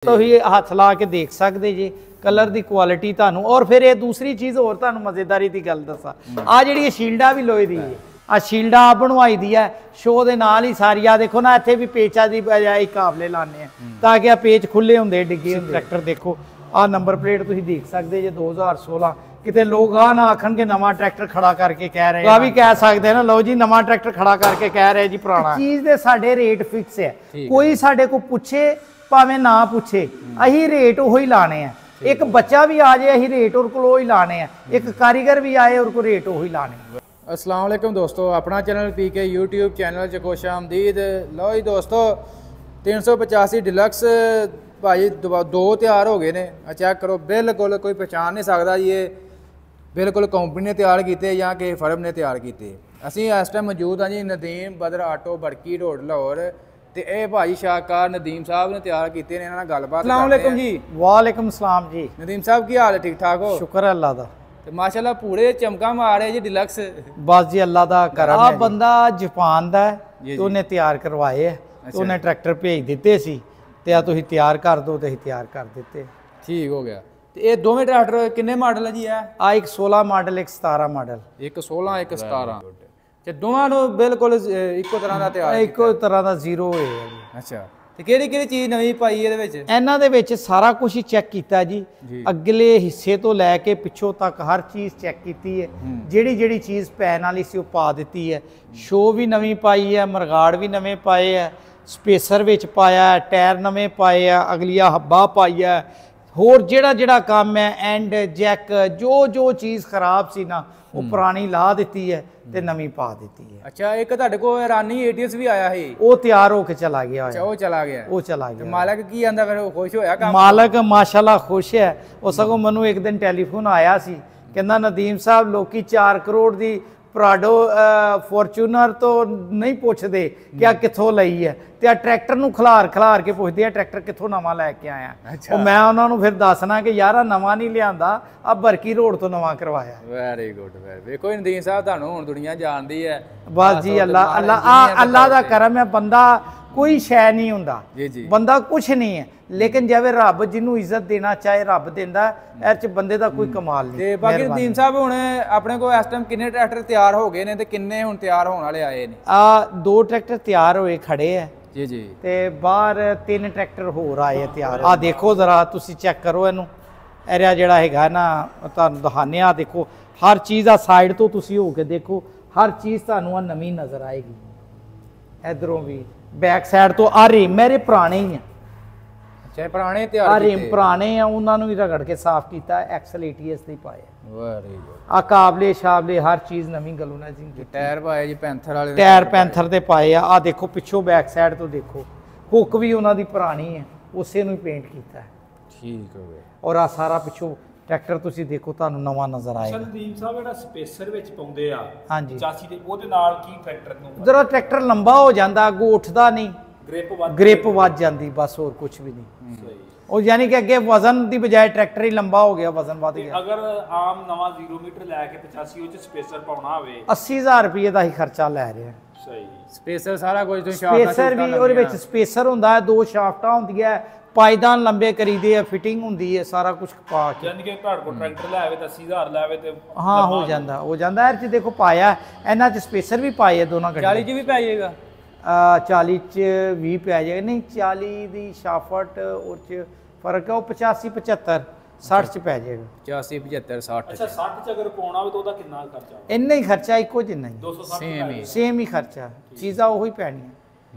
ਤੁਸੀਂ ਹੱਥ ਲਾ ਕੇ ਦੇਖ ਸਕਦੇ ਜੀ ਕਲਰ ਦੀ ਕੁਆਲਿਟੀ ਤੁਹਾਨੂੰ। ਔਰ ਫਿਰ ਇਹ ਦੂਸਰੀ ਚੀਜ਼ ਹੋਰ ਤੁਹਾਨੂੰ ਮਜ਼ੇਦਾਰੀ ਦੀ ਗੱਲ ਦੱਸਾਂ, ਆ ਜਿਹੜੀ ਸ਼ੀਲਡਾ ਵੀ ਲੋਹੇ ਦੀ ਹੈ, ਆ ਸ਼ੀਲਡਾ ਆ ਬਣਵਾਈ ਦੀ ਹੈ ਸ਼ੋਅ ਦੇ ਨਾਲ ਹੀ ਸਾਰੀ। ਆ ਦੇਖੋ ਨਾ ਇੱਥੇ ਵੀ ਪੇਚਾਂ ਦੀ ਬਜਾਏ ਕਾਬਲੇ ਲਾਣੇ ਆ ਤਾਂ ਕਿ ਆ ਪੇਚ ਖੁੱਲੇ ਹੁੰਦੇ ਡਿੱਗੇ ਹੁੰਦੇ। ਟਰੈਕਟਰ ਦੇਖੋ ਆ ਨੰਬਰ ਪਲੇਟ ਤੁਸੀਂ ਦੇਖ ਸਕਦੇ ਜੇ 2016। ਕਿਤੇ ਲੋਕ ਆ ਨਾ ਆਖਣਗੇ ਨਵਾਂ ਟਰੈਕਟਰ ਖੜਾ ਕਰਕੇ ਕਹਿ ਰਹੇ ਆ ਵੀ ਕਹਿ ਸਕਦੇ ਨਾ ਲਓ ਜੀ ਨਵਾਂ ਟਰੈਕਟਰ ਖੜਾ ਕਰਕੇ ਕਹਿ ਰਹੇ ਜੀ ਪੁਰਾਣਾ। ਚੀਜ਼ ਦੇ ਸਾਡੇ ਰੇਟ ਫਿਕਸ ਹੈ, ਕੋਈ ਸਾਡੇ ਕੋਲ ਪੁੱਛੇ ਭਾਵੇਂ ਨਾ ਪੁੱਛੇ ਅਸੀਂ ਰੇਟ ਉਹੀ ਲਾਣੇ ਆ। ਇੱਕ ਬੱਚਾ ਵੀ ਆ ਜਾਏ ਅਸੀਂ ਰੇਟ ਉਹਦੇ ਕੋਲ ਉਹੀ ਲਾਣੇ ਆ, ਇੱਕ ਕਾਰੀਗਰ ਵੀ ਆਏ ਉਹਦੇ ਕੋਲ ਰੇਟ ਉਹੀ ਲਾਣੇ। अस्सलाम वालेकुम दोस्तों, अपना चैनल पीके यूट्यूब चैनल च खुश आमदीद। लो जी दोस्तों 385 डिलक्स भाई दो तैयार हो गए ने। चेक करो बिल्कुल कोई पहचान नहीं सकता जी, ये बिल्कुल कंपनी ने तैयार किए या किसी फर्म ने तैयार किए। असी इस टाइम मौजूद हाँ जी नदीम बदर आटो बड़की रोड लाहौर। तो ये भाई शाहकार नदीम साहब ने तैयार किए ने, इन्होंने गलबात। अस्सलाम वालेकुम जी। वालेकुम सलाम जी। नदीम साहब की हाल है? ठीक ठाक हो? शुक्र है अल्लाह दा। ਤੇ ਮਾਸ਼ਾਅੱਲਾ ਪੂਰੇ ਚਮਕਾ ਮਾਰ ਰਹੇ ਜੀ ਡਿਲਕਸ। ਬਸ ਜੀ ਅੱਲਾ ਦਾ ਕਰਮ ਹੈ। ਆ ਬੰਦਾ ਜਾਪਾਨ ਦਾ ਤੇ ਉਹਨੇ ਤਿਆਰ ਕਰਵਾਏ ਹੈ ਤੇ ਉਹਨੇ ਟਰੈਕਟਰ ਭੇਜ ਦਿੱਤੇ ਸੀ ਤੇ ਆ ਤੁਸੀਂ ਤਿਆਰ ਕਰ ਦਿਓ ਤੇ ਅਸੀਂ ਤਿਆਰ ਕਰ ਦਿੱਤੇ। ਠੀਕ ਹੋ ਗਿਆ। ਤੇ ਇਹ ਦੋਵੇਂ ਟਰੈਕਟਰ ਕਿੰਨੇ ਮਾਡਲ ਹੈ ਜੀ? ਆ ਇੱਕ 16 ਮਾਡਲ ਇੱਕ 17 ਮਾਡਲ। ਇੱਕ 16 ਇੱਕ 17 ਤੇ ਦੋਵਾਂ ਨੂੰ ਬਿਲਕੁਲ ਇੱਕੋ ਤਰ੍ਹਾਂ ਦਾ ਤਿਆਰ ਇੱਕੋ ਤਰ੍ਹਾਂ ਦਾ ਜ਼ੀਰੋ ਹੈ ਜੀ। ਅੱਛਾ, ਤੇ ਕਿਹੜੀ ਕਿਹੜੀ ਚੀਜ਼ ਨਵੀਂ ਪਾਈ ਇਹਦੇ ਵਿੱਚ? ਇਹਨਾਂ ਦੇ ਵਿੱਚ ਸਾਰਾ ਕੁਝ ਹੀ ਚੈੱਕ ਕੀਤਾ ਜੀ, ਅਗਲੇ ਹਿੱਸੇ ਤੋਂ ਲੈ ਕੇ ਪਿੱਛੋਂ ਤੱਕ ਹਰ ਚੀਜ਼ ਚੈੱਕ ਕੀਤੀ ਹੈ। ਜਿਹੜੀ ਜਿਹੜੀ ਚੀਜ਼ ਪੈਣ ਵਾਲੀ ਸੀ ਉਹ ਪਾ ਦਿੱਤੀ ਹੈ। ਸ਼ੋ ਵੀ ਨਵੀਂ ਪਾਈ ਹੈ, ਮਰਗਾੜ ਵੀ ਨਵੇਂ ਪਾਏ ਹੈ, ਸਪੇਸਰ ਵਿੱਚ ਪਾਇਆ, ਟਾਇਰ ਨਵੇਂ ਪਾਏ ਆ, ਅਗਲੀਆਂ ਹੱਬਾ ਪਾਈ ਹੈ। ਹੋਰ ਜਿਹੜਾ ਜਿਹੜਾ ਕੰਮ ਹੈ ਐਂਡ ਜੈਕ ਜੋ ਜੋ ਚੀਜ਼ ਖਰਾਬ ਸੀ ਨਾ ਉਹ ਪੁਰਾਣੀ ਲਾ ਦਿੱਤੀ ਹੈ ਤੇ ਨਵੀਂ ਪਾ ਦਿੱਤੀ ਹੈ। ਅੱਛਾ, ਇੱਕ ਤੁਹਾਡੇ ਕੋਲ ਰਾਨੀ ਏਟੀਐਸ ਵੀ ਆਇਆ ਸੀ, ਉਹ ਤਿਆਰ ਹੋ ਕੇ ਚਲਾ ਗਿਆ। ਅੱਛਾ, ਉਹ ਚਲਾ ਗਿਆ। ਉਹ ਚਲਾ ਗਿਆ। ਮਾਲਕ ਕੀ ਆਂਦਾ ਫਿਰ? ਉਹ ਖੁਸ਼ ਹੋਇਆ ਕੰਮ? ਮਾਲਕ ਮਾਸ਼ਾਅੱਲਾ ਖੁਸ਼ ਹੈ। ਉਹ ਸਗੋਂ ਮੈਨੂੰ ਇੱਕ ਦਿਨ ਟੈਲੀਫੋਨ ਆਇਆ ਸੀ, ਕਹਿੰਦਾ ਨਦੀਮ ਸਾਹਿਬ ਲੋਕੀ 4 ਕਰੋੜ ਦੀ ਪ੍ਰਾਡੋ ਫੋਰਚੂਨਰ ਤੋਂ ਨਹੀਂ ਪੁੱਛਦੇ ਕਿ ਆ ਕਿੱਥੋਂ ਲਈ ਹੈ ਤੇ ਆ ਟਰੈਕਟਰ ਨੂੰ ਖਿਲਾਰ ਖਿਲਾਰ ਕੇ ਪੁੱਛਦੇ ਆ ਟਰੈਕਟਰ ਕਿੱਥੋਂ ਨਵਾਂ ਲੈ ਕੇ ਆਇਆ। ਉਹ ਮੈਂ ਉਹਨਾਂ ਨੂੰ ਫਿਰ ਦੱਸਣਾ ਕਿ ਯਾਰ ਆ ਨਵਾਂ ਨਹੀਂ ਲਿਆਂਦਾ, ਆ ਬਰਕੀ ਰੋਡ ਤੋਂ ਨਵਾਂ ਕਰਵਾਇਆ। Very good. ਵੇਖੋ ਨਦੀਮ ਸਾਹਿਬ ਤੁਹਾਨੂੰ ਹੁਣ ਦੁਨੀਆ ਜਾਣਦੀ ਹੈ। ਬਸ ਜੀ ਅੱਲਾ ਦਾ ਕਰਮ ਹੈ। ਬੰਦਾ ਕੋਈ ਸ਼ੈ ਨਹੀਂ ਹੁੰਦਾ, ਬੰਦਾ ਕੁਛ ਨਹੀਂ ਹੈ, ਲੇਕਿਨ ਜਿਵੇਂ ਰੱਬ ਜਿਹਨੂੰ ਇੱਜ਼ਤ ਦੇਣਾ ਚਾਹੇ ਰੱਬ ਦਿੰਦਾ। ਇਹ ਚ ਬੰਦੇ ਦਾ ਕੋਈ ਕਮਾਲ ਨਹੀਂ। ਤੇ ਬਾਕੀ ਨਦੀਮ ਸਾਹਿਬ ਹੁਣ ਆਪਣੇ ਕੋਲ ਇਸ ਟਾਈਮ ਕਿੰਨੇ ਟਰੈਕਟਰ ਤਿਆਰ ਹੋ ਗਏ ਨੇ ਤੇ ਕਿੰਨੇ ਹੁਣ ਤਿਆਰ ਹੋਣ ਵਾਲੇ ਆਏ ਨੇ? ਆ 2 ਟਰੈਕਟਰ ਤਿਆਰ ਹੋਏ ਖੜੇ ਆ ਜੀ ਜੀ, ਤੇ ਬਾਹਰ 3 ਟਰੈਕਟਰ ਹੋਰ ਆਏ ਤਿਆਰ। ਆ ਦੇਖੋ ਜ਼ਰਾ ਤੁਸੀਂ ਚੈੱਕ ਕਰੋ ਇਹਨੂੰ, ਏਰੀਆ ਜਿਹੜਾ ਹੈਗਾ ਨਾ ਤੁਹਾਨੂੰ ਦਿਖਾਣੇ ਆ। ਦੇਖੋ ਹਰ ਚੀਜ਼ ਆ ਸਾਈਡ ਤੋਂ ਤੁਸੀਂ ਹੋ ਕੇ ਦੇਖੋ, ਹਰ ਚੀਜ਼ ਤੁਹਾਨੂੰ ਆ ਨਵੀਂ ਨਜ਼ਰ ਆਏਗੀ। ਇਧਰੋਂ ਵੀ ਬੈਕ ਸਾਈਡ ਤੋਂ ਆ ਰਿਮ ਮੇਰੇ ਪੁਰਾਣੇ ਹੀ ਆ। ਅੱਛਾ, ਪੁਰਾਣੇ ਤਿਆਰ ਆ ਰਿਮ ਪੁਰਾਣੇ ਆ, ਉਹਨਾਂ ਨੂੰ ਵੀ ਰਗੜ ਕੇ ਸਾਫ਼ ਕੀਤਾ। ਐਕਸਲ ਏਟੀਐਸ ਦੇ ਪਾਏ। Very good. ਆ ਕਾਬਲੇ ਸ਼ਾਬਲੇ ਹਰ ਚੀਜ਼ ਨਵੀਂ ਗਲੋਨਾਈਜ਼ਿੰਗ ਕੀਤੀ। ਟਾਇਰ ਪਾਏ ਜੀ ਪੈਂਥਰ ਵਾਲੇ, ਟਾਇਰ ਪੈਂਥਰ ਦੇ ਪਾਏ ਆ। ਆ ਦੇਖੋ ਪਿੱਛੋਂ ਬੈਕ ਸਾਈਡ ਤੋਂ ਦੇਖੋ, ਹੁੱਕ ਵੀ ਉਹਨਾਂ ਦੀ ਪੁਰਾਣੀ ਹੈ, ਉਸੇ ਨੂੰ ਹੀ ਪੇਂਟ ਕੀਤਾ। ਠੀਕ ਹੋ ਗਿਆ। ਔਰ ਆ ਸਾਰਾ ਪਿੱਛੋਂ ਟਰੈਕਟਰ ਤੁਸੀਂ ਦੇਖੋ ਤੁਹਾਨੂੰ ਨਵਾਂ ਨਜ਼ਰ ਆਏਗਾ। ਨਦੀਮ ਸਾਹਿਬ ਜਿਹੜਾ ਸਪੇਸਰ ਵਿੱਚ ਪਾਉਂਦੇ ਆ ਹਾਂਜੀ 85 ਦੇ, ਉਹਦੇ ਨਾਲ ਕੀ ਟਰੈਕਟਰ ਨੂੰ ਜਰਾ ਟਰੈਕਟਰ ਲੰਬਾ ਹੋ ਜਾਂਦਾ, ਅੱਗੋਂ ਉੱਠਦਾ ਨਹੀਂ, ਗ੍ਰਿਪ ਵੱਜ ਜਾਂਦੀ, ਬਸ ਹੋਰ ਕੁਝ ਵੀ ਨਹੀਂ। ਉਹ ਯਾਨੀ ਕਿ ਅੱਗੇ ਵਜ਼ਨ ਦੀ ਬਜਾਏ ਟਰੈਕਟਰ ਹੀ ਲੰਬਾ ਹੋ ਗਿਆ, ਵਜ਼ਨ ਵੱਧ ਗਿਆ। ਅਗਰ ਆਮ ਨਵਾਂ 0 ਮੀਟਰ ਲੈ ਕੇ 85 ਉਹ ਚ ਸਪੇਸਰ ਪਾਉਣਾ ਹੋਵੇ 80000 ਰੁਪਏ ਦਾ ਹੀ ਖਰਚਾ ਲੈ ਰਿਹਾ। ਸਹੀ। ਸਪੇਸਰ ਸਾਰਾ ਕੁਝ ਤੁਸੀਂ ਸਪੇਸਰ ਵੀ ਉਹਦੇ ਵਿੱਚ ਸਪੇਸਰ ਹੁੰਦਾ ਹੈ, 2 ਸ਼ਾਫਟਾਂ ਹੁੰਦੀਆਂ, ਪਾਇਦਾਨ ਲੰਬੇ ਕਰੀਦੇ ਆ, ਫਿਟਿੰਗ ਹੁੰਦੀ ਹੈ, ਸਾਰਾ ਕੁਝ ਪਾ ਕੇ। ਯਾਨੀ ਕਿ ਤੁਹਾਡੇ ਕੋਲ ਟਰੈਕਟਰ ਲੈ ਆਵੇ ਤਾਂ 80000 ਲੈ ਆਵੇ ਤੇ ਹਾਂ ਹੋ ਜਾਂਦਾ। ਇਹ ਚ ਦੇਖੋ ਪਾਇਆ ਇਹਨਾਂ ਚ ਸਪੇਸਰ ਵੀ ਪਾਏ ਆ ਦੋਨਾਂ ਗੱਡੀਆਂ। 40 ਚ ਵੀ ਪੈ ਜਾਏਗਾ? 40 ਚ ਵੀ ਪੈ ਜਾਏਗਾ। ਨਹੀਂ 40 ਦੀ ਸ਼ਾਫਟ ਉਹ ਚ ਫਰਕ ਹੈ, ਉਹ 85 75 60 ਚ ਪੈ ਜਾਏਗਾ। 85 75 60। ਅੱਛਾ 60 ਚ ਅਗਰ ਪਾਉਣਾ ਹੋਵੇ ਤਾਂ ਉਹਦਾ ਕਿੰਨਾ ਖਰਚਾ ਹੋਵੇ? ਇੰਨਾ ਹੀ ਖਰਚਾ, ਇੱਕੋ ਜਿੰਨਾ ਹੀ, 260 ਸੇਮ ਹੀ ਖਰਚਾ, ਚੀਜ਼ਾਂ ਉਹੀ ਪੈਣੀਆਂ।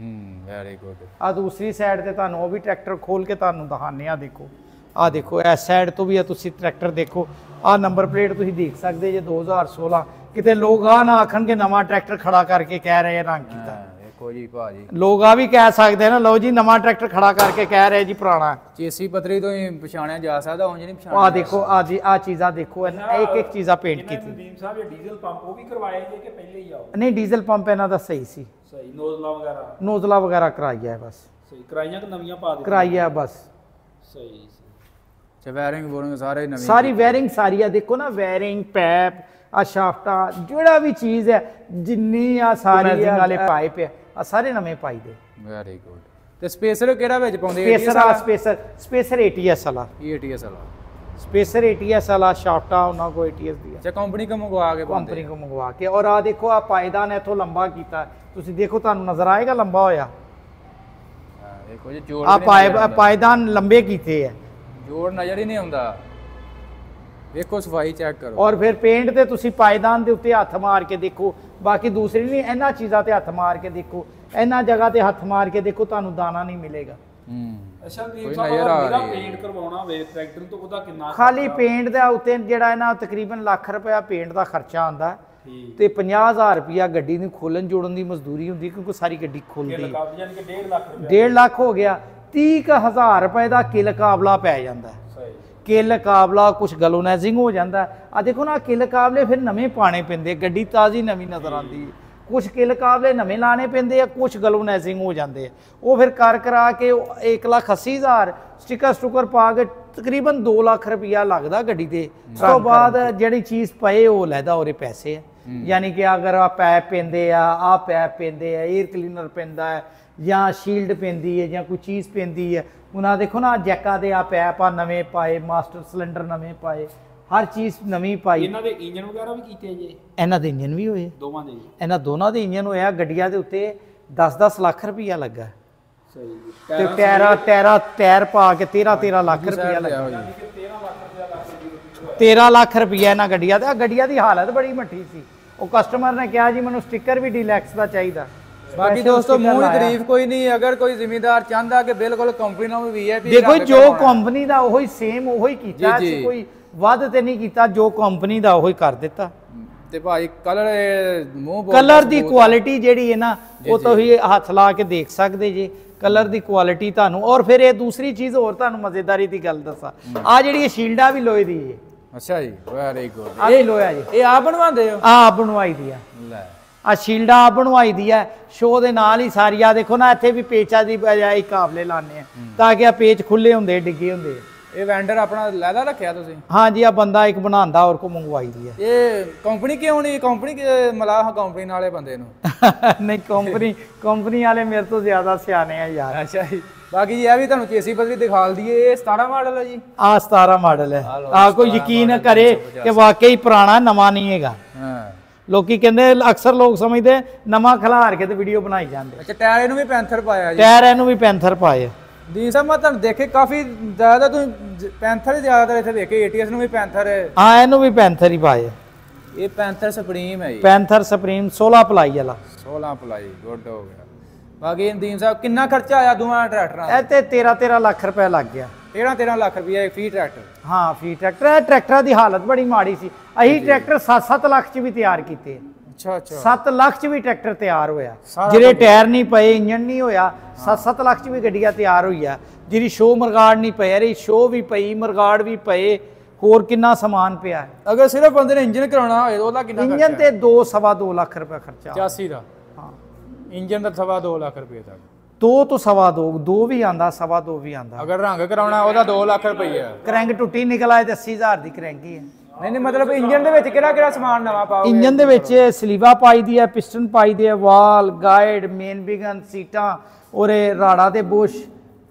Very good. ਆ ਦੂਸਰੀ ਸਾਈਡ ਤੇ ਤੁਹਾਨੂੰ ਉਹ ਵੀ ਟਰੈਕਟਰ ਖੋਲ ਕੇ ਤੁਹਾਨੂੰ ਦਿਖਾਣੇ ਆ। ਦੇਖੋ ਆ ਦੇਖੋ ਇਸ ਸਾਈਡ ਤੋਂ ਵੀ ਆ ਤੁਸੀਂ ਟਰੈਕਟਰ ਦੇਖੋ, ਆ ਨੰਬਰ ਪਲੇਟ ਤੁਸੀਂ ਦੇਖ ਸਕਦੇ ਜੇ 2016। ਕਿਤੇ ਲੋਕ ਆ ਨਾ ਆਖਣਗੇ ਨਵਾਂ ਟਰੈਕਟਰ ਖੜਾ ਕਰਕੇ ਕਹਿ ਰਹੇ ਰੰਗ ਕੀਤਾ। ਦੇਖੋ ਜੀ ਭਾਜੀ ਲੋਕ ਆ ਵੀ ਕਹਿ ਸਕਦੇ ਨਾ ਲਓ ਜੀ ਨਵਾਂ ਟਰੈਕਟਰ ਖੜਾ ਕਰਕੇ ਕਹਿ ਰਹੇ ਜੀ ਪੁਰਾਣਾ। ਚੇਸੀ ਪਤਰੀ ਤੋਂ ਹੀ ਪਛਾਣਿਆ ਜਾ ਸਕਦਾ, ਉਂਝ ਨਹੀਂ ਪਛਾਣਿਆ। ਆ ਦੇਖੋ ਆ ਚੀਜ਼ਾਂ ਦੇਖੋ, ਇੱਕ ਇੱਕ ਚੀਜ਼ਾਂ ਪੇਂਟ ਕੀਤੀ। ਨਦੀਮ ਸਾਹਿਬ ਇਹ ਡੀਜ਼ਲ ਪੰਪ ਉਹ ਵੀ ਕਰਵਾਏ ਜੇ ਕਿ ਪਹਿਲੇ ਹੀ ਆਓ? ਨਹੀਂ ਡੀਜ਼ਲ ਪੰਪ ਇਹਨਾਂ ਦਾ ਸਹੀ ਸੀ। ਸਹੀ। ਨੋਜ਼ਲਾ ਵਗੈਰਾ ਕਰਾਈਆ ਬਸ। ਸਹੀ। ਕਰਾਈਆਂ ਕਿ ਨਵੀਆਂ ਪਾ ਦਿੱਤੀਆਂ? ਕਰਾਈਆ ਬਸ। ਸਹੀ। ਅੱਛਾ, ਵਾਇਰਿੰਗ ਬੋਰਿੰਗ ਸਾਰੇ ਨਵੇਂ? ਸਾਰੀ ਵਾਇਰਿੰਗ ਸਾਰੀ ਆ ਦੇਖੋ ਨਾ, ਵਾਇਰਿੰਗ ਪੈਪ ਆ ਸ਼ਾਫਟਾਂ ਜਿਹੜਾ ਵੀ ਚੀਜ਼ ਹੈ ਜਿੰਨੀ ਆ ਸਾਰੀ ਵਾਲੇ ਪਾਈਪ ਆ ਸਾਰੇ ਨਵੇਂ ਪਾਈ ਦੇ। Very good. ਤੇ ਸਪੇਸਰ ਕਿਹੜਾ ਵਿੱਚ ਪਾਉਂਦੇ ਸਪੇਸਰ ATS ਵਾਲਾ ATS ਵਾਲਾ ਸਪੇਸਰ ATS ਵਾਲਾ ਸ਼ਾਫਟਾ ਉਹਨਾਂ ਕੋ ATS ਦੀ ਹੈ। ਅੱਛਾ ਕੰਪਨੀ ਕੋ ਮੰਗਵਾ ਕੇ ਕੰਪਨੀ ਕੋ ਮੰਗਵਾ ਕੇ। ਔਰ ਆ ਦੇਖੋ ਆ ਪਾਇਦਾਨ ਇਥੋਂ ਲੰਬਾ ਕੀਤਾ, ਤੁਸੀਂ ਦੇਖੋ ਤੁਹਾਨੂੰ ਨਜ਼ਰ ਆਏਗਾ ਲੰਬਾ ਹੋਇਆ। ਦੇਖੋ ਜੀ ਜੋੜ ਆ ਪਾਇਦਾਨ ਲੰਬੇ ਕੀਤੇ ਹੈ, ਜੋੜ ਨਜ਼ਰ ਹੀ ਨਹੀਂ ਆਉਂਦਾ। ਵੇਖੋ ਸਫਾਈ ਚੈੱਕ ਕਰੋ। ਔਰ ਫਿਰ ਪੇਂਟ ਤੇ ਤੁਸੀਂ ਪਾਇਦਾਨ ਦੇ ਉੱਤੇ ਹੱਥ ਮਾਰ ਕੇ ਦੇਖੋ, ਬਾਕੀ ਦੂਸਰੀ ਨਹੀਂ, ਇਹਨਾਂ ਚੀਜ਼ਾਂ ਤੇ ਹੱਥ ਮਾਰ ਕੇ ਦੇਖੋ, ਇਹਨਾਂ ਜਗ੍ਹਾ ਤੇ ਹੱਥ ਮਾਰ ਕੇ ਦੇਖੋ, ਤੁਹਾਨੂੰ ਦਾਣਾ ਨਹੀਂ ਮਿਲੇਗਾ। ਅੱਛਾ ਵੀਰ ਸਾਹਿਬ ਮੇਰਾ ਪੇਂਟ ਕਰਵਾਉਣਾ ਹੋਵੇ ਟਰੈਕਟਰ ਤੋਂ ਉਹਦਾ ਕਿੰਨਾ ਖਾਲੀ ਪੇਂਟ ਦਾ ਉੱਤੇ ਜਿਹੜਾ ਇਹਨਾਂ ਤਕਰੀਬਨ ਲੱਖ ਰੁਪਇਆ ਪੇਂਟ ਦਾ ਖਰਚਾ ਆਉਂਦਾ ਤੇ 50,000 ਰੁਪਇਆ ਗੱਡੀ ਨੂੰ ਖੋਲਣ ਜੋੜਨ ਦੀ ਮਜ਼ਦੂਰੀ ਹੁੰਦੀ, ਕਿਉਂਕਿ ਸਾਰੀ ਗੱਡੀ ਖੁੱਲਦੀ ਯਾਨੀ ਕਿ 1.5 ਲੱਖ ਰੁਪਏ 1.5 ਲੱਖ ਹੋ ਗਿਆ। 30,000 ਰੁਪਏ ਦਾ ਕਿਲ ਕਾਬਲਾ ਪੈ ਜਾਂਦਾ। ਕਿਲ ਕਾਬਲਾ ਕੁਝ ਗਲੋਨਾਈਜ਼ਿੰਗ ਹੋ ਜਾਂਦਾ। ਆ ਦੇਖੋ ਨਾ ਕਿਲ ਕਾਬਲੇ ਫਿਰ ਨਵੇਂ ਪਾਣੇ ਪੈਂਦੇ, ਗੱਡੀ ਤਾਜ਼ੀ ਨਵੀਂ ਨਜ਼ਰ ਆਉਂਦੀ ਹੈ। ਕੁਝ ਕਿਲ ਕਾਬਲੇ ਨਵੇਂ ਲਾਣੇ ਪੈਂਦੇ ਆ, ਕੁਝ ਗਲੋਨਾਈਜ਼ਿੰਗ ਹੋ ਜਾਂਦੇ ਆ। ਉਹ ਫਿਰ ਕਰ ਕਰਾ ਕੇ 1,80,000 ਸਟicker ਪਾ ਕੇ ਤਕਰੀਬਨ 2 ਲੱਖ ਰੁਪਇਆ ਲੱਗਦਾ ਗੱਡੀ ਤੇ। ਉਸ ਤੋਂ ਬਾਅਦ ਜਿਹੜੀ ਚੀਜ਼ ਪਏ ਉਹ ਲੈਦਾ ਉਹਦੇ ਪੈਸੇ ਆ। ਯਾਨੀ ਕਿ ਅਗਰ ਆ ਪੈਪ ਪੈਂਦੇ ਆ ਪੈਪ ਪੈਂਦੇ ਆ, 에ਅਰ ਕਲੀਨਰ ਪੈਂਦਾ ਹੈ ਜਾਂ ਸ਼ੀਲਡ ਪੈਂਦੀ ਹੈ ਜਾਂ ਕੋਈ ਚੀਜ਼ ਪੈਂਦੀ ਹੈ, ਉਹਨਾਂ ਦੇਖੋ ਨਾ ਜੈਕਾਂ ਦੇ ਆ ਪੈਪ ਆ ਨਵੇਂ ਪਾਏ, ਮਾਸਟਰ ਸਿਲੰਡਰ ਨਵੇਂ ਪਾਏ, ਹਰ ਚੀਜ਼ ਨਵੀਂ ਪਾਈ। ਇਹਨਾਂ ਦੇ ਇੰਜਨ ਵਗੈਰਾ ਵੀ ਕੀਤੇ ਜੇ? ਇਹਨਾਂ ਦੇ ਇੰਜਨ ਵੀ ਹੋਏ, ਦੋਵਾਂ ਦੇ? ਇਹਨਾਂ ਦੋਨਾਂ ਦੇ ਇੰਜਨ ਹੋਇਆ। ਗੱਡੀਆਂ ਦੇ ਉੱਤੇ 10-10 ਲੱਖ ਰੁਪਇਆ ਲੱਗਾ। ਸਹੀ ਤੇ ਟਾਇਰ ਪਾ ਕੇ 13 ਲੱਖ ਰੁਪਇਆ ਲੱਗਾ। 13 ਲੱਖ ਰੁਪਇਆ ਇਹਨਾਂ ਗੱਡੀਆਂ ਤੇ। ਗੱਡੀਆਂ ਦੀ ਹਾਲਤ ਬੜੀ ਮੱਠੀ ਸੀ। ਉਹ ਕਸਟਮਰ ਨੇ ਕਿਹਾ ਜੀ ਮੈਨੂੰ ਸਟicker ਵੀ ਡੀਲੈਕਸ ਦਾ ਚਾਹੀਦਾ। ਬਾਕੀ ਦੋਸਤੋ ਮੂੰਹ ਦੀ ਤਾਰੀਫ ਕੋਈ ਨਹੀਂ। ਅਗਰ ਕੋਈ ਜ਼ਿਮੀਂਦਾਰ ਚਾਹੁੰਦਾ ਕਿ ਬਿਲਕੁਲ ਕੰਪਨੀ ਨਾਲ VIP ਦੇਖੋ ਜੋ ਕੰਪਨੀ ਦਾ ਉਹੀ ਸੇਮ ਉਹੀ ਕੀਤਾ, ਅਸੀਂ ਕੋਈ ਵੱਧ ਤੇ ਨਹੀਂ ਕੀਤਾ, ਜੋ ਕੰਪਨੀ ਦਾ ਉਹੀ ਕਰ ਦਿੱਤਾ। ਤੇ ਭਾਈ ਕਲਰ ਦੀ ਕੁਆਲਿਟੀ ਜਿਹੜੀ ਹੈ ਨਾ ਉਹ ਤੁਸੀਂ ਹੱਥ ਲਾ ਕੇ ਦੇਖ ਸਕਦੇ ਜੀ, ਕਲਰ ਦੀ ਕੁਆਲਿਟੀ ਤੁਹਾਨੂੰ। ਔਰ ਫਿਰ ਇਹ ਦੂਸਰੀ ਚੀਜ਼ ਹੋਰ ਤੁਹਾਨੂੰ ਮਜ਼ੇਦਾਰੀ ਦੀ ਗੱਲ ਦੱਸਾਂ, ਆ ਜਿਹੜੀ ਸ਼ੀਲਡਾ ਵੀ ਲੋਹੇ ਦੀ ਹੈ। ਅੱਛਾ ਜੀ, ਵੈਰੀ ਗੁੱਡ। ਆ ਵੀ ਲੋਹਾ ਜੀ, ਇਹ ਆਪ ਬਣਵਾਉਂਦੇ ਹੋ? ਆ ਬਣਵਾਈ ਦੀ ਆ। ਲੈ ਆ ਸ਼ੀਲਡਾ ਆਪ ਬਣਵਾਈ ਦੀ ਹੈ, ਸ਼ੋਅ ਦੇ ਨਾਲ ਹੀ ਸਾਰੀ। ਆ ਦੇਖੋ ਨਾ ਇੱਥੇ ਵੀ ਪੇਚਾਂ ਦੀ ਬਜਾਏ ਕਾਬਲੇ ਲਾਣੇ ਆ ਤਾਂ ਕਿ ਆ ਪੇਚ ਖੁੱਲੇ ਹੁੰਦੇ, ਡਿੱਗੇ ਹੁੰਦੇ। ਇਹ ਵੈਂਡਰ ਆਪਣਾ ਲੈਦਾ ਰੱਖਿਆ ਤੁਸੀਂ? ਹਾਂਜੀ, ਆ ਬੰਦਾ ਇੱਕ ਬਣਾਉਂਦਾ ਔਰ ਕੋ ਮੰਗਵਾਈ ਦੀ ਹੈ। ਇਹ ਕੰਪਨੀ ਕਿਉਂ ਨਹੀਂ? ਕੰਪਨੀ ਮਲਾਹ ਕੰਪਨੀ ਵਾਲੇ ਬੰਦੇ ਨੂੰ ਨਹੀਂ, ਕੰਪਨੀ ਵਾਲੇ ਮੇਰੇ ਤੋਂ ਜ਼ਿਆਦਾ ਸਿਆਣੇ ਆ ਯਾਰ। ਅੱਛਾ ਜੀ। ਬਾਕੀ ਜੀ ਇਹ ਵੀ ਤੁਹਾਨੂੰ ਚੇਸੀ ਬਦਲੀ ਦਿਖਾ ਦਈਏ। ਇਹ 17 ਮਾਡਲ ਹੈ ਜੀ? ਆ 17 ਮਾਡਲ ਹੈ। ਆ ਕੋਈ ਯਕੀਨ ਕਰੇ ਕਿ ਵਾਕਈ ਪੁਰਾਣਾ ਨਵਾਂ ਨਹੀਂ ਹੈਗਾ। ਹਾਂ, ਲੋਕੀ ਕਹਿੰਦੇ, ਅਕਸਰ ਲੋਕ ਸਮਝਦੇ ਨਵਾਂ ਖਿਲਾਰ ਕੇ ਤੇ ਵੀਡੀਓ ਬਣਾਈ ਜਾਂਦੇ। ਅੱਛਾ, ਟਾਇਰ ਇਹਨੂੰ ਵੀ ਪੈਂਥਰ ਪਾਇਆ ਜੀ? ਟਾਇਰ ਇਹਨੂੰ ਵੀ ਪੈਂਥਰ ਪਾਏ। ਜੀ ਸਾਹਿਬ ਮੈਂ ਤੁਹਾਨੂੰ ਦੇਖੇ ਕਾਫੀ ਜ਼ਿਆਦਾ, ਤੁਸੀਂ ਪੈਂਥਰ ਹੀ ਜ਼ਿਆਦਾਤਰ ਇੱਥੇ ਦੇਖੇ। ATS ਨੂੰ ਵੀ ਪੈਂਥਰ ਹੈ? ਹਾਂ, ਇਹਨੂੰ ਵੀ ਪੈਂਥਰ ਹੀ ਪਾਏ। ਇਹ ਪੈਂਥਰ ਸੁਪਰੀਮ ਹੈ ਜੀ? ਪੈਂਥਰ ਸੁਪਰੀਮ 16 ਪਲਾਈ ਵਾਲਾ। 16 ਪਲਾਈ, ਗੁੱਡ ਹੋ ਗਿਆ। ਬਾਕੀ ਦੀਨ ਸਾਹਿਬ ਕਿੰਨਾ ਖਰਚਾ ਆਇਆ ਦੋਵਾਂ ਟਰੈਕਟਰਾਂ ਦਾ? ਇਹ ਤੇ 13 ਲੱਖ ਰੁਪਏ ਲੱਗ ਗਿਆ। 13 ਲੱਖ ਰੁਪਏ ਫੀ ਟਰੈਕਟਰ? ਹਾਂ, ਫੀ ਟਰੈਕਟਰ। ਇਹ ਟਰੈਕਟਰਾਂ ਦੀ ਹਾਲਤ ਬੜੀ ਮਾੜੀ ਸੀ। ਅਸੀਂ ਟਰੈਕਟਰ 7 ਲੱਖ ਚ ਵੀ ਤਿਆਰ ਕੀਤੇ। ਅੱਛਾ ਅੱਛਾ। 7 ਲੱਖ ਚ ਵੀ ਟਰੈਕਟਰ ਤਿਆਰ ਹੋਇਆ। ਜਿਹੜੇ ਟਾਇਰ ਨਹੀਂ ਪਏ, ਇੰਜਨ ਨਹੀਂ ਹੋਇਆ, 7 ਲੱਖ ਚ ਵੀ ਗੱਡੀਆਂ ਤਿਆਰ ਹੋਈ ਆ। ਜਿਹੜੀ ਸ਼ੋਅ ਮਰਗਾੜ ਨਹੀਂ ਪਏ, ਅਰੇ ਸ਼ੋਅ ਵੀ ਪਈ, ਮਰਗਾੜ ਵੀ ਪਏ, ਹੋਰ ਕਿੰਨਾ ਸਮਾਨ ਪਿਆ। ਅਗਰ ਸਿਰਫ ਬੰਦੇ ਨੇ ਇੰਜਨ ਕਰਾਉਣਾ ਹੋਵੇ ਉਹਦਾ ਕਿੰਨਾ ਖਰਚਾ? ਇੰਜਨ ਤੇ 2-2.5 ਲੱਖ ਰੁਪਏ ਖਰਚਾ। 85 ਦਾ? ਹਾਂ, ਇੰਜਨ ਦਾ 2.5 ਲੱਖ ਰੁਪਏ ਤੱਕ। 2 ਤੋਂ 2.5, 2 ਵੀ ਆਂਦਾ, 2.5 ਵੀ ਆਂਦਾ। ਅਗਰ ਰੰਗ ਕਰਾਉਣਾ ਉਹਦਾ 2 ਲੱਖ ਰੁਪਏ। ਕਰੈਂਕ ਟੁੱਟੀ ਨਿਕਲ ਆਏ ਤੇ 80,000 ਦੀ ਕਰੈਂਕ ਹੀ ਹੈ। ਨਹੀਂ ਮਤਲਬ ਇੰਜਨ ਦੇ ਵਿੱਚ ਕਿਹੜਾ ਸਮਾਨ ਨਵਾਂ ਪਾਓਗੇ? ਇੰਜਨ ਦੇ ਵਿੱਚ ਸਲੀਵਾ ਪਾਈ ਦੀ ਹੈ, ਪਿਸਟਨ ਪਾਈ ਦੇ, ਵਾਲ, ਗਾਈਡ, ਮੇਨ ਬਿਗਨ, ਸੀਟਾਂ, ਔਰ ਰਾੜਾ ਤੇ ਬੁਸ਼,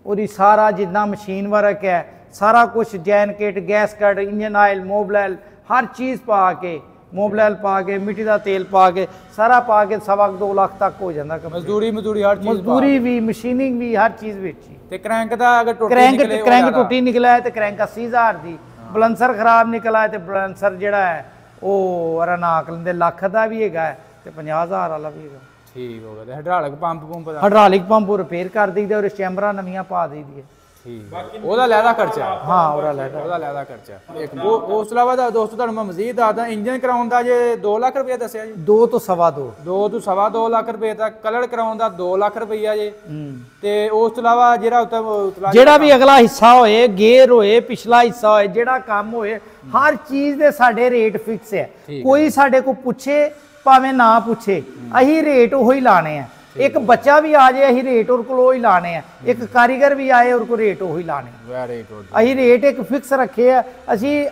ਉਹਦੀ ਸਾਰਾ ਜਿੰਨਾ ਮਸ਼ੀਨ ਵਰਕ ਹੈ ਸਾਰਾ ਕੁਝ, ਜੈਨ ਕਿਟ, ਗੈਸ ਕਟ, ਇੰਜਨ ਆਇਲ, ਮੋਬਲਾਈਲ, ਹਰ ਚੀਜ਼ ਪਾ ਕੇ, ਮੋਬਲਾਈਲ ਪਾ ਕੇ, ਮਿੱਟੀ ਦਾ ਤੇਲ ਪਾ ਕੇ, ਸਾਰਾ ਪਾ ਕੇ 2.25 ਲੱਖ ਤੱਕ ਹੋ ਜਾਂਦਾ। ਮਜ਼ਦੂਰੀ ਹਰ ਚੀਜ਼, ਮਜ਼ਦੂਰੀ ਵੀ, ਮਸ਼ੀਨਿੰਗ ਵੀ, ਹਰ ਚੀਜ਼ ਵਿੱਚ ਹੀ। ਤੇ ਕਰੈਂਕ ਦਾ ਅਗਰ ਕਰੈਂਕ ਟੁੱਟੀ ਨਿਕਲਿਆ ਤੇ ਕਰੈਂਕ 80,000 ਦੀ। ਬਲੰਸਰ ਖਰਾਬ ਨਿਕਲਾ ਤੇ ਬਲੰਸਰ ਜਿਹੜਾ ਹੈ ਉਹ ਰਨਾਕ ਲੈਂਦੇ, ਲੱਖ ਦਾ ਵੀ ਹੈਗਾ ਤੇ 50,000 ਵਾਲਾ ਵੀ ਹੈਗਾ। ਠੀਕ ਹੋ ਗਿਆ। ਤੇ ਹਾਈਡ੍ਰੋਲਿਕ ਪੰਪ ਦਾ? ਹਾਈਡ੍ਰੋਲਿਕ ਪੰਪ ਰਿਪੇਅਰ ਕਰ ਦਈਦਾ ਔਰ ਚੈਂਬਰਾਂ ਨਵੀਆਂ ਪਾ ਦਈਦੀ ਹੈ। ਠੀਕ, ਉਹਦਾ ਲੈਦਾ ਖਰਚਾ? ਹਾਂ, ਉਹਦਾ ਲੈਦਾ ਖਰਚਾ। ਇੱਕ ਉਸ ਤੋਂ ਇਲਾਵਾ ਦੋਸਤੋ ਤੁਹਾਨੂੰ ਮੈਂ ਮਜ਼ੀਦ ਦੱਸਦਾ, ਇੰਜਨ ਕਰਾਉਣ ਦਾ ਜੇ 2 ਲੱਖ ਰੁਪਏ ਦੱਸਿਆ ਜੀ? 2 ਤੋਂ 2.25 2 ਤੋਂ 2.25 ਲੱਖ ਰੁਪਏ ਤੱਕ। ਕਲਰ ਕਰਾਉਣ ਦਾ 2 ਲੱਖ ਰੁਪਈਆ ਜੀ। ਤੇ ਉਸ ਤੋਂ ਇਲਾਵਾ ਜਿਹੜਾ ਵੀ ਅਗਲਾ ਹਿੱਸਾ ਹੋਏ, ਗੇਅਰ ਹੋਏ, ਪਿਛਲਾ ਹਿੱਸਾ ਹੋਏ, ਜਿਹੜਾ ਕੰਮ ਹੋਏ, ਹਰ ਚੀਜ਼ ਦੇ ਸਾਡੇ ਰੇਟ ਫਿਕਸ ਹੈ। ਕੋਈ ਸਾਡੇ ਕੋਲ ਪੁੱਛੇ ਭਾਵੇਂ ਨਾ ਪੁੱਛੇ, ਅਸੀਂ ਰੇਟ ਉਹੀ ਲਾਣੇ ਆ। ਇੱਕ ਬੱਚਾ ਵੀ ਆ ਜਾਏ ਅਸੀਂ ਰੇਟ ਉਹਦੇ ਕੋਲ ਉਹੀ ਲਾਣੇ ਆ। ਇੱਕ ਕਾਰੀਗਰ ਵੀ ਆਏ ਉਹਦੇ ਕੋਲ ਰੇਟ ਉਹੀ ਲਾਣੇ। Very good. ਅਸੀਂ ਰੇਟ ਇੱਕ ਫਿਕਸ ਰੱਖੇ ਆ। ਅਸੀਂ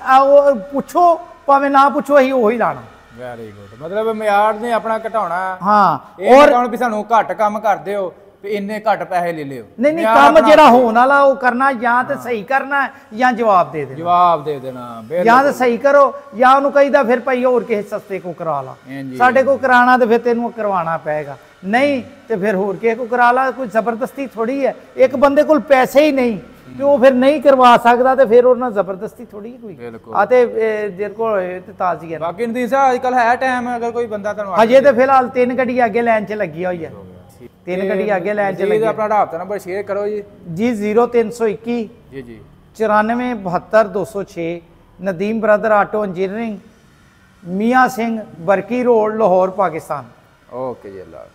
ਪੁੱਛੋ ਭਾਵੇਂ ਨਾ ਪੁੱਛੋ, ਅਸੀਂ ਉਹੀ ਲਾਣਾ। Very good. ਮਤਲਬ ਮਿਆਰ ਨੇ ਆਪਣਾ ਘਟਾਉਣਾ। ਹਾਂ, ਔਰ ਵੀ ਸਾਨੂੰ ਘੱਟ ਕੰਮ ਕਰਦੇ ਹੋ ਵੀ ਇੰਨੇ ਘੱਟ ਪੈਸੇ ਲੈ ਲਿਓ। ਨਹੀਂ ਨਹੀਂ, ਕੰਮ ਜਿਹੜਾ ਹੋਣ ਵਾਲਾ ਉਹ ਕਰਨਾ, ਜਾਂ ਤੇ ਸਹੀ ਕਰਨਾ ਜਾਂ ਜਵਾਬ ਦੇ ਦੇਣਾ। ਜਵਾਬ ਦੇ ਦੇਣਾ ਜਾਂ ਤਾਂ ਸਹੀ ਕਰੋ, ਜਾਂ ਉਹਨੂੰ ਕਹੀਦਾ ਫਿਰ ਭਾਈ ਹੋਰ ਕਿਸੇ ਸਸਤੇ ਕੋ ਕਰਾ ਲਾ, ਸਾਡੇ ਕੋ ਕਰਾਣਾ ਤੇ ਫਿਰ ਤੈਨੂੰ ਕਰਵਾਉਣਾ ਪਏਗਾ, ਨਹੀਂ ਤੇ ਫਿਰ ਹੋਰ ਕਿਸੇ ਕੋ ਕਰਾ ਲਾ। ਕੋਈ ਜ਼ਬਰਦਸਤੀ ਥੋੜੀ ਹੈ, ਇੱਕ ਬੰਦੇ ਕੋਲ ਪੈਸੇ ਹੀ ਨਹੀਂ ਤੇ ਉਹ ਫਿਰ ਨਹੀਂ ਕਰਵਾ ਸਕਦਾ, ਤੇ ਫਿਰ ਉਹਨਾਂ ਜ਼ਬਰਦਸਤੀ ਥੋੜੀ ਕੋਈ ਆ। ਤੇ ਜਿਹਦੇ ਕੋਲ ਤੇ ਤਾਜ਼ੀ ਹੈ। ਬਾਕੀ ਨਦੀਨ ਸਾਹਿਬ ਅੱਜ ਕੱਲ ਹੈ ਟਾਈਮ, ਅਗਰ ਕੋਈ ਬੰਦਾ ਤੁਹਾਨੂੰ ਹਜੇ ਤੇ ਫਿਲਹਾਲ 3 ਗੱਡੀ ਅੱਗੇ ਲਾਈਨ 'ਚ ਲੱਗੀ ਹੋਈ ਹੈ, 3 ਗੱਡੀ ਅੱਗੇ ਲਾਈਨ 'ਚ ਲੱਗੀ। ਆਪਣਾ ਰਾਬਤਾ ਨੰਬਰ ਸ਼ੇਅਰ ਕਰੋ ਜੀ। ਜੀ 0321 ਜੀ 947206। ਨਦੀਮ ਬ੍ਰਦਰ ਆਟੋ ਇੰਜੀਨੀਅਰਿੰਗ, ਮੀਆਂ ਸਿੰਘ ਬਰਕੀ ਰੋਡ, ਲਾਹੌਰ, ਪਾਕਿਸਤਾਨ। ਓਕੇ ਜੀ, ਅੱਲਾ।